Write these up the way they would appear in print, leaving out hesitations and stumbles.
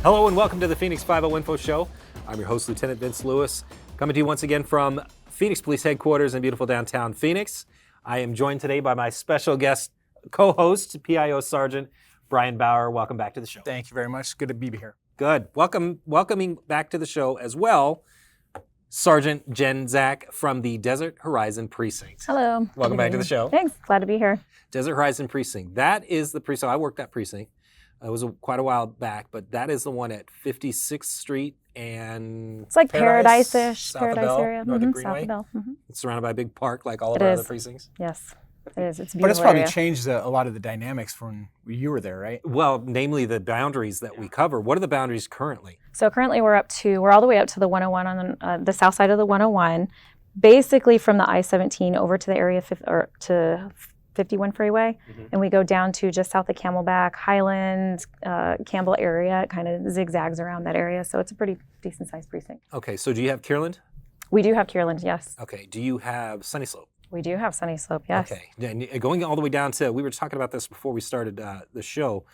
Hello and welcome to the Phoenix 5-0 Info Show. I'm your host, Lieutenant Vince Lewis, coming to you once again from Phoenix Police Headquarters in beautiful downtown Phoenix. I am joined today by my special guest co-host, PIO Sergeant Brian Bauer. Welcome back to the show. Thank you very much. Good to be here. Good. Welcoming back to the show as well, Sergeant Jen Zach from the Desert Horizon Precinct. Hello. Welcome back to the show. Thanks. Glad to be here. Desert Horizon Precinct. That is the precinct. I worked that precinct. It was quite a while back, but that is the one at 56th Street and It's like Paradise-ish, South of Paradise Bell, area. North of South Greenway. of Bell. It's surrounded by a big park like all of It our is. other precincts. Yes, it is. It's a But it's beautiful probably area. changed a lot of the dynamics from when you were there, right? Well, namely the boundaries that we cover. What are the boundaries currently? So currently we're all the way up to the 101 on the south side of the 101, basically from the I-17 over to the area to 51 Freeway, and we go down to just south of Camelback, Highland, Campbell area. It kind of zigzags around that area, so it's a pretty decent sized precinct. Okay, so do you have Kierland? We do have Kierland, yes. Okay, do you have Sunny Slope? We do have Sunny Slope, yes. Okay, and going all the way down to, we were talking about this before we started the show,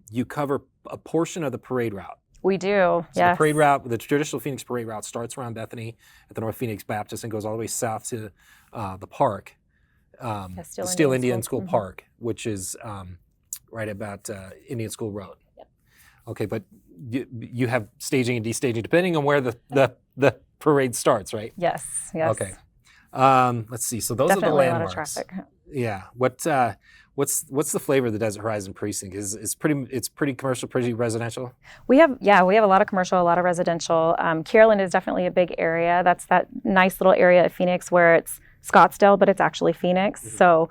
you cover a portion of the parade route. We do, So yes. the parade route, the traditional Phoenix parade route starts around Bethany at the North Phoenix Baptist and goes all the way south to the park, the Steel Indian School Park, which is right about Indian School Road. Yep. Okay, but you have staging and destaging depending on where the parade starts, right? Yes, yes. Okay. Let's see. So those Definitely are the a lot of landmarks. traffic. Yeah. What's the flavor of the Desert Horizon Precinct? It's pretty commercial, pretty residential. We have a lot of commercial, a lot of residential. Kierland is definitely a big area. That's that nice little area of Phoenix where it's Scottsdale, but it's actually Phoenix. Mm-hmm. So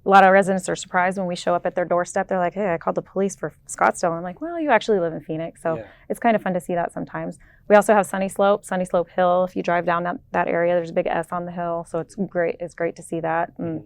a lot of residents are surprised when we show up at their doorstep. They're like, "Hey, I called the police for Scottsdale." And I'm like, "Well, you actually live in Phoenix." So Yeah. it's kind of fun to see that sometimes. We also have Sunny Slope Hill. If you drive down that area, there's a big S on the hill. So it's great. It's great to see that. And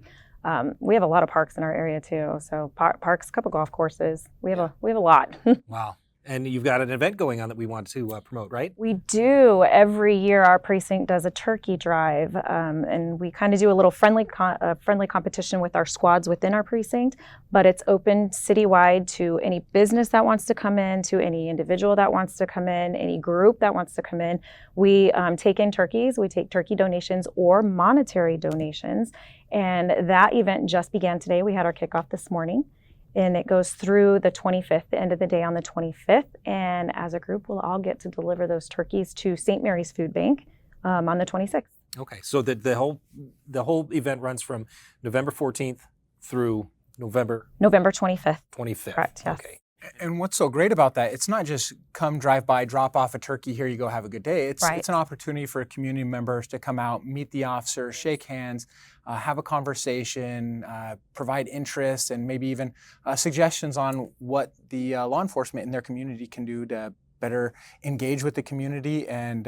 we have a lot of parks in our area too. So parks, a couple golf courses. We have a lot. Wow. And you've got an event going on that we want to promote, right? We do. Every year our precinct does a turkey drive, and we kind of do a little friendly competition with our squads within our precinct, but it's open citywide to any business that wants to come in, to any individual that wants to come in, any group that wants to come in. We take in turkeys. We take turkey donations or monetary donations, and that event just began today. We had our kickoff this morning. And it goes through the 25th, the end of the day on the 25th. And as a group, we'll all get to deliver those turkeys to St. Mary's Food Bank on the 26th. Okay. So the whole event runs from November 14th through November 25th. 25th. Correct, yes. Okay. And what's so great about that, it's not just come drive by, drop off a turkey, here you go, have a good day. It's Right. it's an opportunity for community members to come out, meet the officer, shake hands, have a conversation, provide interest, and maybe even suggestions on what the law enforcement in their community can do to better engage with the community and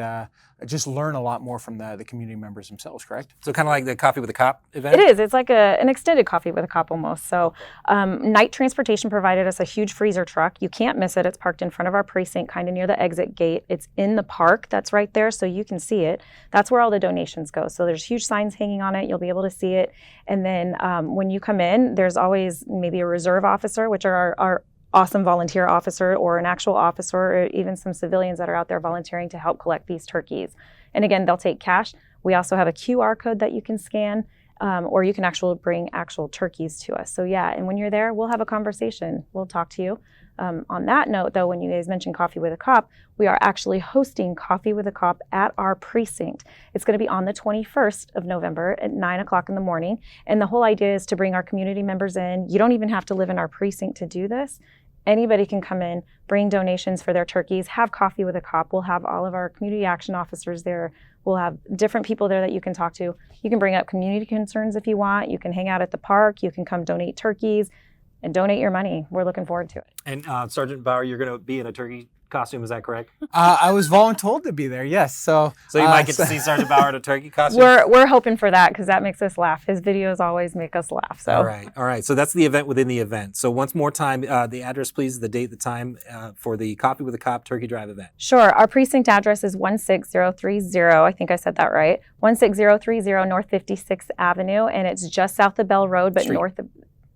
just learn a lot more from the community members themselves, correct? So kind of like the Coffee with a Cop event? It is. It's like an extended coffee with a cop almost. So Night Transportation provided us a huge freezer truck. You can't miss it. It's parked in front of our precinct, kind of near the exit gate. It's in the park that's right there, so you can see it. That's where all the donations go. So there's huge signs hanging on it. You'll be able to see it. And then when you come in, there's always maybe a reserve officer, which are our awesome volunteer officer, or an actual officer, or even some civilians that are out there volunteering to help collect these turkeys. And again, they'll take cash. We also have a QR code that you can scan, or you can actually bring actual turkeys to us. So yeah, and when you're there, we'll have a conversation. We'll talk to you. On that note, though, when you guys mentioned Coffee with a Cop, we are actually hosting Coffee with a Cop at our precinct. It's going to be on the 21st of November at 9 o'clock in the morning. And the whole idea is to bring our community members in. You don't even have to live in our precinct to do this. Anybody can come in, bring donations for their turkeys, have coffee with a cop. We'll have all of our community action officers there. We'll have different people there that you can talk to. You can bring up community concerns if you want. You can hang out at the park. You can come donate turkeys and donate your money. We're looking forward to it. And Sergeant Bauer, you're going to be in a turkey costume, is that correct? I was voluntold to be there, yes. So you might get to see Sergeant Bauer in a turkey costume? We're hoping for that because that makes us laugh. His videos always make us laugh. So. All right. So that's the event within the event. So once more time, the address, please, the date, the time for the Coffee with a Cop Turkey Drive event. Sure. Our precinct address is 16030. I think I said that right. 16030 North 56th Avenue, and it's just south of Bell Road, but Street. north of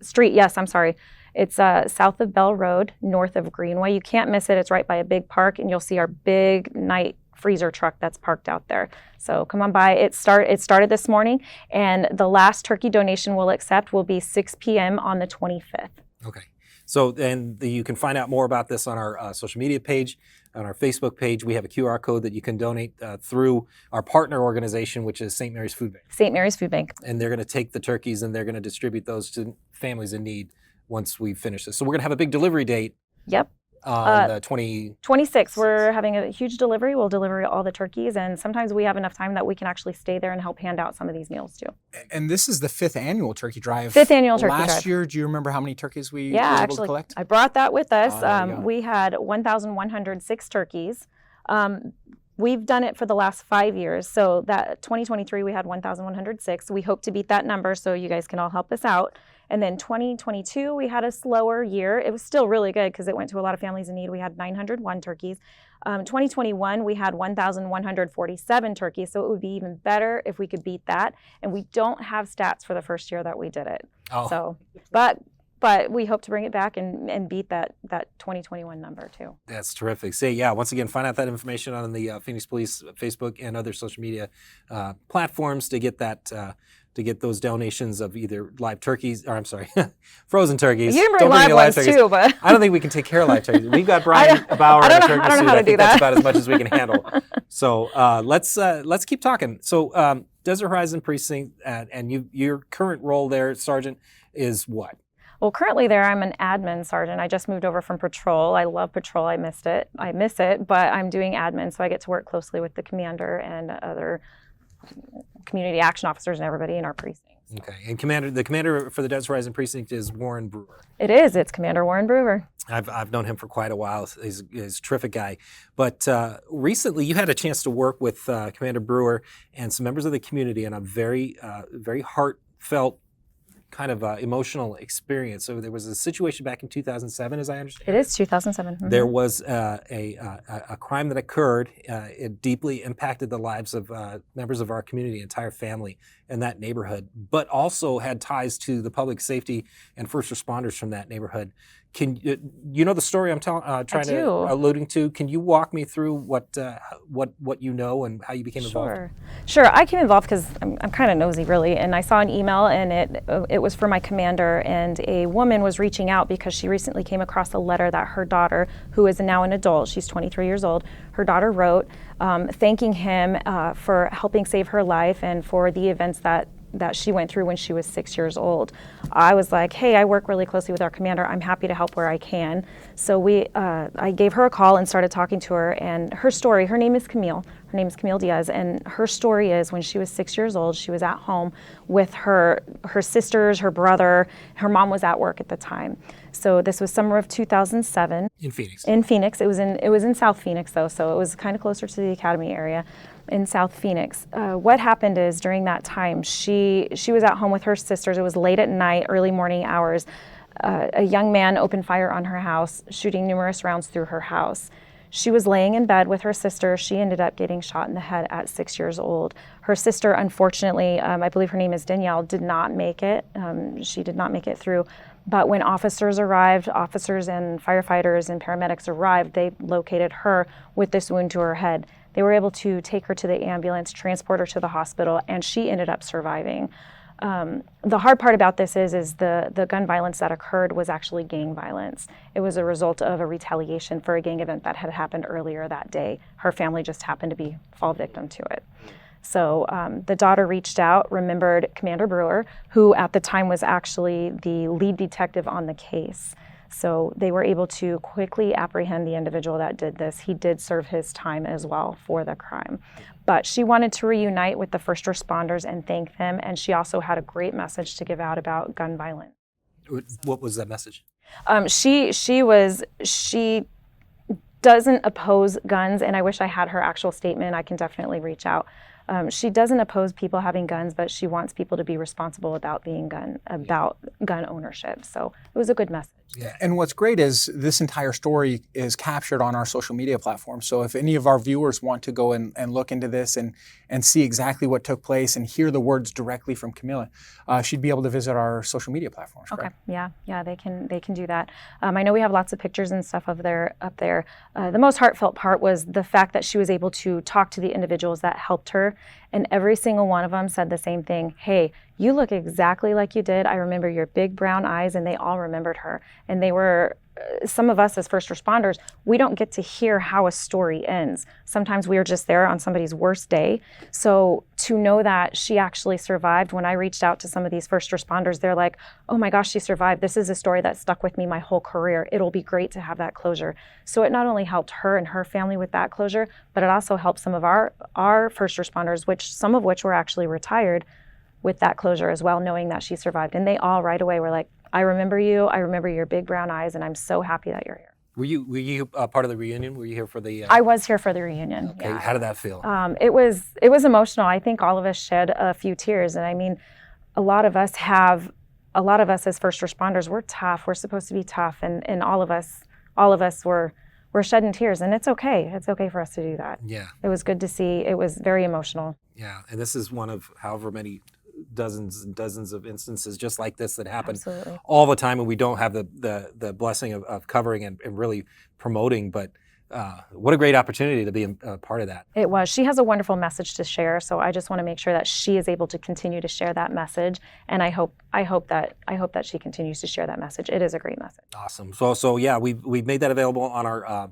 Street. Yes, I'm sorry. It's south of Bell Road, north of Greenway. You can't miss it. It's right by a big park, and you'll see our big night freezer truck that's parked out there. So come on by. It started this morning, and the last turkey donation we'll accept will be 6 p.m. on the 25th. Okay. So then you can find out more about this on our social media page, on our Facebook page. We have a QR code that you can donate through our partner organization, which is St. Mary's Food Bank. St. Mary's Food Bank. And they're going to take the turkeys and they're going to distribute those to families in need once we finish this. So we're going to have a big delivery date. Yep. On the 26th, we're having a huge delivery. We'll deliver all the turkeys, and sometimes we have enough time that we can actually stay there and help hand out some of these meals too. And this is the 5th annual turkey drive. 5th annual turkey drive. Last year, do you remember how many turkeys we were able actually, to collect? I brought that with us. There you go. We had 1,106 turkeys. We've done it for the last 5 years. So that 2023, we had 1,106. We hope to beat that number, so you guys can all help us out. And then 2022, we had a slower year. It was still really good because it went to a lot of families in need. We had 901 turkeys. 2021, we had 1,147 turkeys, so it would be even better if we could beat that. And we don't have stats for the first year that we did it. Oh. So, but we hope to bring it back and beat that 2021 number too. That's terrific. Once again, find out that information on the Phoenix Police Facebook and other social media platforms to get that. To get those donations of either live turkeys, or I'm sorry, frozen turkeys. You can bring Don't live any ones turkeys. too, but I don't think we can take care of live turkeys. We've got Brian Bauer I in a don't know turkey how suit. to I do think that's that. about as much as we can handle. So let's keep talking. So Desert Horizon Precinct, and your current role there, Sergeant, is what? Well, currently there, I'm an admin sergeant. I just moved over from patrol. I love patrol. I miss it, but I'm doing admin, so I get to work closely with the commander and other community action officers and everybody in our precinct. Okay, and the commander for the Desert Horizon Precinct is Warren Brewer. It's Commander Warren Brewer. I've known him for quite a while. He's a terrific guy. But recently you had a chance to work with Commander Brewer and some members of the community on a very heartfelt kind of emotional experience. So there was a situation back in 2007, as I understand. It is 2007. Mm-hmm. There was a crime that occurred. It deeply impacted the lives of members of our community, entire family in that neighborhood, but also had ties to the public safety and first responders from that neighborhood. Can you know the story I'm alluding to? Can you walk me through what you know and how you became involved? Sure. I came involved because I'm kind of nosy, really, and I saw an email, and it was for my commander, and a woman was reaching out because she recently came across a letter that her daughter, who is now an adult, she's 23 years old, her daughter wrote, thanking him for helping save her life and for the events that she went through when she was 6 years old. I was like, hey, I work really closely with our commander. I'm happy to help where I can. So I gave her a call and started talking to her. And her story, her name is Camille. Her name is Camille Diaz. And her story is when she was 6 years old, she was at home with her sisters, her brother. Her mom was at work at the time. So this was summer of 2007. In Phoenix. In Phoenix. It was in South Phoenix, though, so it was kind of closer to the Academy area. In South Phoenix. What happened is during that time, she was at home with her sisters. It was late at night, early morning hours. A young man opened fire on her house, shooting numerous rounds through her house. She was laying in bed with her sister. She ended up getting shot in the head at 6 years old. Her sister, unfortunately, I believe her name is Danielle, did not make it. She did not make it through. But when officers and firefighters and paramedics arrived, they located her with this wound to her head. They were able to take her to the ambulance, transport her to the hospital, and she ended up surviving. The hard part about this is the gun violence that occurred was actually gang violence. It was a result of a retaliation for a gang event that had happened earlier that day. Her family just happened to fall victim to it. So the daughter reached out, remembered Commander Brewer, who at the time was actually the lead detective on the case. So they were able to quickly apprehend the individual that did this. He did serve his time as well for the crime. But she wanted to reunite with the first responders and thank them, and she also had a great message to give out about gun violence. What was that message? She doesn't oppose guns, and I wish I had her actual statement. I can definitely reach out. She doesn't oppose people having guns, but she wants people to be responsible about gun ownership. So it was a good message. And what's great is this entire story is captured on our social media platform. So if any of our viewers want to go and look into this and see exactly what took place and hear the words directly from Camila, she'd be able to visit our social media platforms. Okay. Correct? Yeah, they can do that. I know we have lots of pictures and stuff up there. The most heartfelt part was the fact that she was able to talk to the individuals that helped her, and every single one of them said the same thing. Hey, you look exactly like you did. I remember your big brown eyes, and they all remembered her. And they were, some of us as first responders, we don't get to hear how a story ends. Sometimes we are just there on somebody's worst day. So to know that she actually survived, when I reached out to some of these first responders, they're like, oh my gosh, she survived. This is a story that stuck with me my whole career. It'll be great to have that closure. So it not only helped her and her family with that closure, but it also helped some of our first responders, some of which were actually retired, with that closure as well, knowing that she survived. And they all right away were like, I remember you, I remember your big brown eyes, and I'm so happy that you're here. Were you part of the reunion? Were you here for the? I was here for the reunion. Okay, Yeah. how did that feel? It was emotional. I think all of us shed a few tears, and I mean, a lot of us as first responders, we're tough. We're supposed to be tough, and all of us were shedding tears, and it's okay. It's okay for us to do that. Yeah. It was good to see. It was very emotional. Yeah, and this is one of however many dozens and dozens of instances just like this that happen Absolutely. all the time, and we don't have the blessing of covering and really promoting. But what a great opportunity to be a part of that. It was. She has a wonderful message to share, so I just want to make sure that she is able to continue to share that message, and I hope that she continues to share that message. It is a great message. Awesome. So yeah, we've made that available on our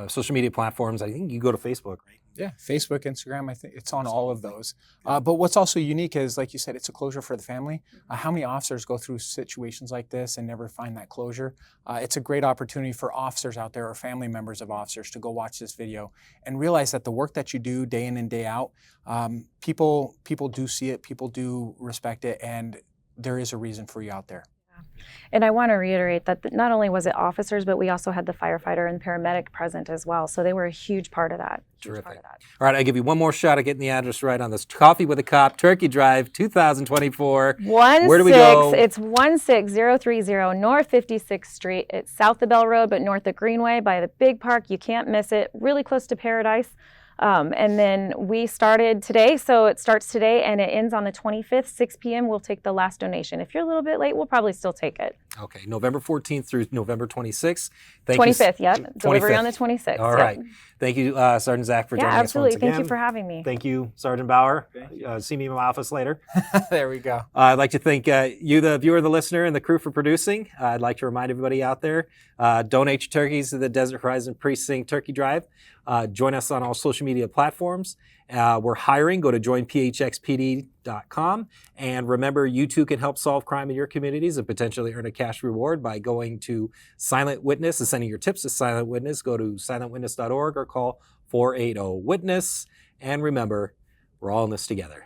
social media platforms. I think you go to Facebook, right? Yeah, Facebook, Instagram, I think it's on all of those. But what's also unique is, like you said, it's a closure for the family. How many officers go through situations like this and never find that closure? It's a great opportunity for officers out there or family members of officers to go watch this video and realize that the work that you do day in and day out, people do see it, people do respect it, and there is a reason for you out there. And I want to reiterate that not only was it officers, but we also had the firefighter and paramedic present as well. So they were a huge part of that. Terrific. All right, I give you one more shot at getting the address right on this. Coffee with a Cop, Turkey Drive, 2024. Where do we go? It's 16030 North 56th Street. It's south of Bell Road, but north of Greenway by the big park. You can't miss it. Really close to Paradise. And then we started today, so it starts today and it ends on the 25th, 6 p.m. We'll take the last donation. If you're a little bit late, we'll probably still take it. Okay, November 14th through November 26th. 25th, yep. Delivery 25th. on the 26th. All right. Thank you, Sergeant Zach, for joining us absolutely. once again. Thank you for having me. Thank you, Sergeant Bauer. See me in my office later. There we go. I'd like to thank you, the viewer, the listener, and the crew for producing. I'd like to remind everybody out there, donate your turkeys to the Desert Horizon Precinct Turkey Drive. Join us on all social media platforms. We're hiring. Go to joinphxpd.com. And remember, you too can help solve crime in your communities and potentially earn a cash reward by going to Silent Witness and sending your tips to Silent Witness. Go to silentwitness.org or call 480-WITNESS. And remember, we're all in this together.